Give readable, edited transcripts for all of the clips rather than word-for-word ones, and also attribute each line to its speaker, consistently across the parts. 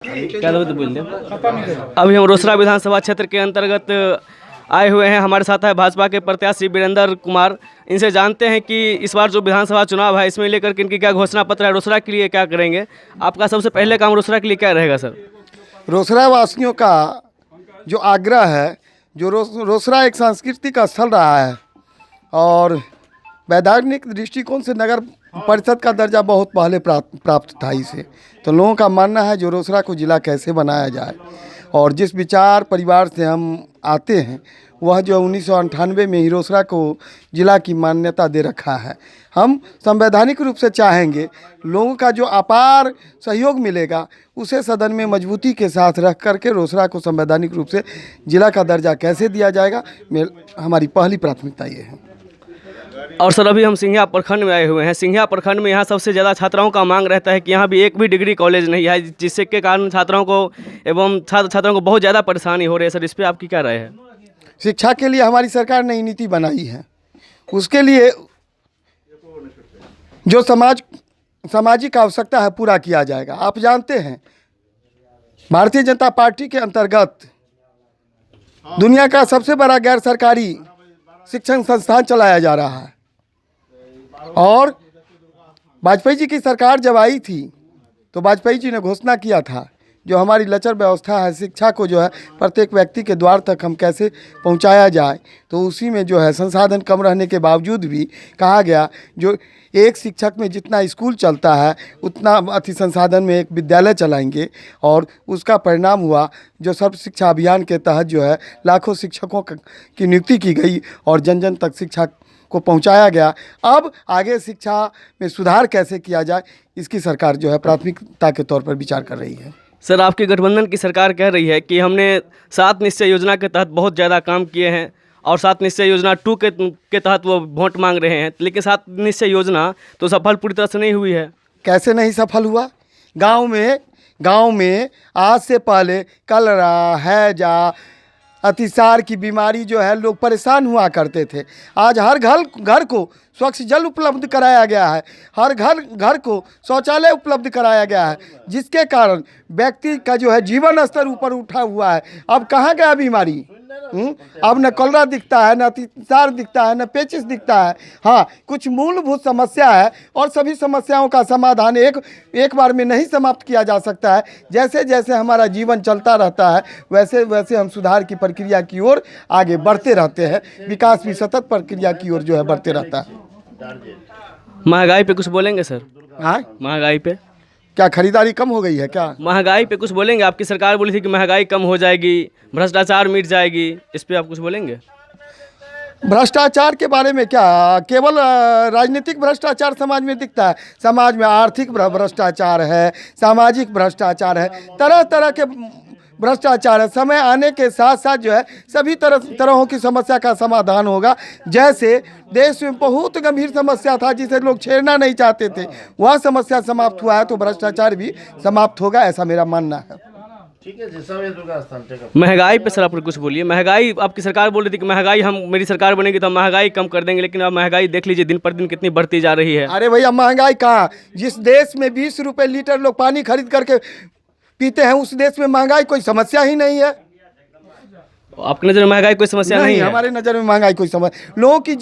Speaker 1: क्या तो बोल दें। अभी हम रोसड़ा विधानसभा क्षेत्र के अंतर्गत आए हुए हैं। हमारे साथ है भाजपा के प्रत्याशी वीरेंद्र कुमार। इनसे जानते हैं कि इस बार जो विधानसभा चुनाव है इसमें लेकर के इनकी क्या घोषणा पत्र है, रोसड़ा के लिए क्या करेंगे। आपका सबसे पहले काम रोसड़ा के लिए क्या रहेगा सर?
Speaker 2: रोसड़ा वासियों का जो आग्रह है, जो रोसड़ा एक सांस्कृतिक स्थल रहा है और वैधानिक दृष्टिकोण से नगर परिषद का दर्जा बहुत पहले प्राप्त था इसे। तो लोगों का मानना है जो रोसड़ा को ज़िला कैसे बनाया जाए, और जिस विचार परिवार से हम आते हैं वह जो 1998 में ही रोसड़ा को ज़िला की मान्यता दे रखा है। हम संवैधानिक रूप से चाहेंगे लोगों का जो अपार सहयोग मिलेगा उसे सदन में मजबूती के साथ रख करके रोसड़ा को संवैधानिक रूप से ज़िला का दर्जा कैसे दिया जाएगा, हमारी पहली प्राथमिकता ये है।
Speaker 1: और सर अभी हम सिंघिया प्रखंड में आए हुए हैं। सिंघिया प्रखंड में यहाँ सबसे ज़्यादा छात्राओं का मांग रहता है कि यहाँ भी एक भी डिग्री कॉलेज नहीं है, जिससे के कारण छात्राओं को एवं छात्रों को बहुत ज़्यादा परेशानी हो रही है। सर इस पर आपकी क्या राय है?
Speaker 2: शिक्षा के लिए हमारी सरकार नई नीति बनाई है, उसके लिए जो सामाजिक आवश्यकता है पूरा किया जाएगा। आप जानते हैं भारतीय जनता पार्टी के अंतर्गत दुनिया का सबसे बड़ा गैर सरकारी शिक्षण संस्थान चलाया जा रहा है, और वाजपेयी जी की सरकार जब आई थी तो वाजपेयी जी ने घोषणा किया था जो हमारी लचर व्यवस्था है शिक्षा को जो है प्रत्येक व्यक्ति के द्वार तक हम कैसे पहुंचाया जाए। तो उसी में जो है संसाधन कम रहने के बावजूद भी कहा गया जो एक शिक्षक में जितना स्कूल चलता है उतना अति संसाधन में एक विद्यालय चलाएंगे, और उसका परिणाम हुआ जो सर्व शिक्षा अभियान के तहत जो है लाखों शिक्षकों की नियुक्ति की गई और जन जन तक शिक्षा को पहुंचाया गया। अब आगे शिक्षा में सुधार कैसे किया जाए इसकी सरकार जो है प्राथमिकता के तौर पर विचार कर रही है।
Speaker 1: सर आपकी गठबंधन की सरकार कह रही है कि हमने 7 निश्चय योजना के तहत बहुत ज़्यादा काम किए हैं और 7 निश्चय योजना 2 के तहत वो वोट मांग रहे हैं, लेकिन 7 निश्चय योजना तो सफल पूरी तरह से नहीं हुई है।
Speaker 2: कैसे नहीं सफल हुआ? गांव में आज से पहले कलरा, हैजा, अतिसार की बीमारी जो है लोग परेशान हुआ करते थे। आज हर घर को स्वच्छ जल उपलब्ध कराया गया है, हर घर को शौचालय उपलब्ध कराया गया है, जिसके कारण व्यक्ति का जो है जीवन स्तर ऊपर उठा हुआ है। अब कहाँ गया बीमारी? अब न कलरा दिखता है, न अतिसार दिखता है, न पेचिस दिखता है। हाँ, कुछ मूलभूत समस्या है और सभी समस्याओं का समाधान एक बार में नहीं समाप्त किया जा सकता है। जैसे जैसे हमारा जीवन चलता रहता है वैसे वैसे हम सुधार की प्रक्रिया की ओर आगे बढ़ते रहते हैं। विकास भी सतत प्रक्रिया की ओर जो है बढ़ते रहता है।
Speaker 1: महंगाई पे कुछ बोलेंगे सर?
Speaker 2: हाँ,
Speaker 1: महंगाई पे
Speaker 2: क्या खरीदारी कम हो गई है क्या?
Speaker 1: महंगाई पे कुछ बोलेंगे? आपकी सरकार बोली थी कि महंगाई कम हो जाएगी, भ्रष्टाचार मिट जाएगी, इस पे आप कुछ बोलेंगे?
Speaker 2: भ्रष्टाचार के बारे में क्या, केवल राजनीतिक भ्रष्टाचार समाज में दिखता है? समाज में आर्थिक भ्रष्टाचार है, सामाजिक भ्रष्टाचार है, तरह तरह के भ्रष्टाचार है। समय आने के साथ साथ जो है सभी तरहों की समस्या का समाधान होगा। जैसे देश में बहुत गंभीर समस्या था जिसे लोग छेड़ना नहीं चाहते थे, वह समस्या समाप्त हुआ है तो भ्रष्टाचार भी समाप्त होगा, ऐसा मेरा मानना है।
Speaker 3: ठीक है जी।
Speaker 1: महंगाई पे सर आप कुछ बोलिए। महंगाई आपकी सरकार बोल रही थी कि महंगाई मेरी सरकार बनेगी तो हम महंगाई कम कर देंगे, लेकिन अब महंगाई देख लीजिए दिन पर दिन कितनी बढ़ती जा रही है।
Speaker 2: अरे भैया, महंगाई कहाँ? जिस देश में 20 रुपये लीटर लोग पानी खरीद करके पीते हैं उस देश में महंगाई कोई समस्या ही नहीं है।
Speaker 1: आपकी नज़र में महंगाई कोई समस्या नहीं है?
Speaker 2: हमारे नज़र में महंगाई कोई समस्या, लोगों की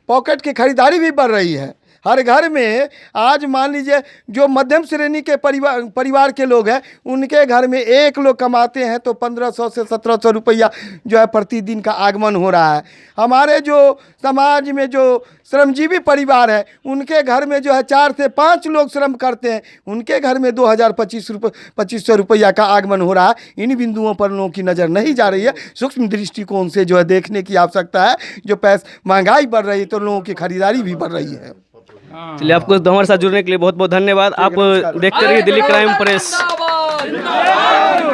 Speaker 2: पॉकेट की खरीदारी भी बढ़ रही है। हर घर में आज मान लीजिए जो मध्यम श्रेणी के परिवार के लोग हैं उनके घर में एक लोग कमाते हैं तो 1500 से 1700 रुपया जो है प्रतिदिन का आगमन हो रहा है। हमारे जो समाज में जो श्रमजीवी परिवार है उनके घर में जो है 4 से 5 लोग श्रम करते हैं, उनके घर में 2500 रुपया का आगमन हो रहा है। इन बिंदुओं पर लोगों की नज़र नहीं जा रही है। सूक्ष्म दृष्टिकोण से जो है देखने की आवश्यकता है। जो महंगाई बढ़ रही है तो लोगों की खरीदारी भी बढ़ रही है।
Speaker 1: चलिए, आपको हमारे साथ जुड़ने के लिए बहुत बहुत धन्यवाद। आप देखते रहिए दिल्ली क्राइम प्रेस।